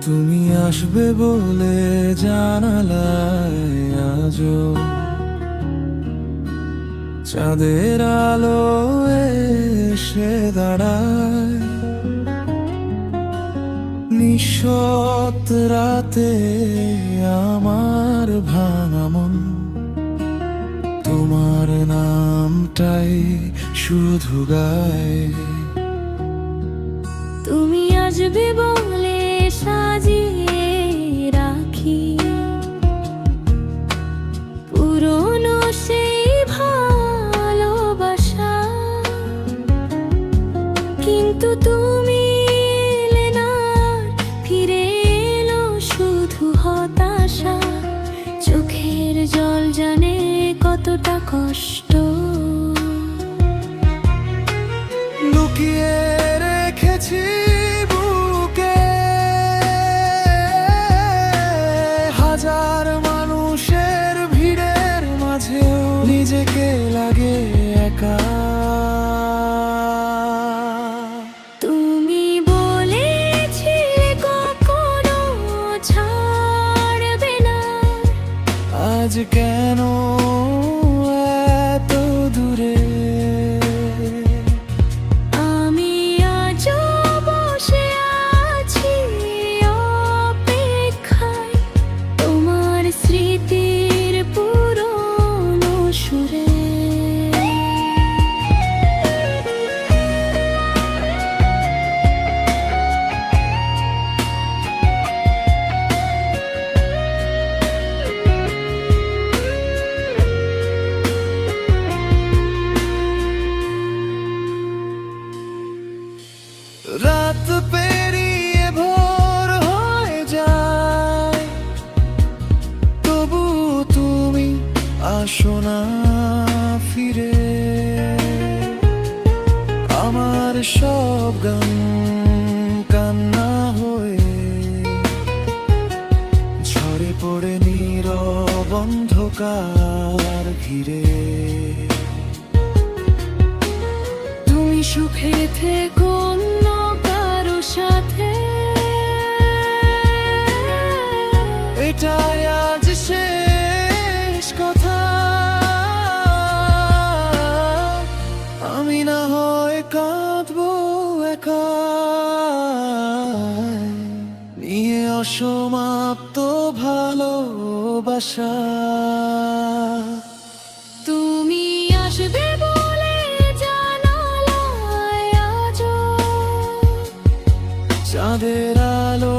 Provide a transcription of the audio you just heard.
তুমি আসবে বলে জানালায় আজও চাঁদের আলো এসে দাঁড়ায়। নিঃশব্দ রাতে আমার ভাঙা মন তোমার নামটাই শুধু গায়। তুমি আসবে বলে সাজিয়ে রাখি পুরনো সেই ভালোবাসা, কিন্তু তুমি এলে না, ফিরে এলো শুধু হতাশা। চোখের জল জানে কতটা কষ্ট, লুকিয়ে রেখেছি বুকে হাজার মানুষের ভিড়ের মাঝেও নিজেকে লাগে একা। তুমি বলেছিলে কখনো ছাড়বে না, আজ কেন এত দূরে? আমি আজও বসে আছি অপেক্ষায় তোমার স্মৃতির পুরনো সুরে। রাত পেরিয়ে ভোর হয়ে যায়, তবু তুমি আসো না ফিরে। আমার সব গান কান্না হয়ে ঝরে পড়ে নীরব অন্ধকার ঘিরে। তুমি সুখে থেকো অন্য কারো সাথে, এটাই আজ শেষ কথা। আমি না হয় কাঁদবো একা, নিয়ে অসমাপ্ত ভালোবাসা। তুমি আসবে বলে জানালায় আজও চাঁদের আলো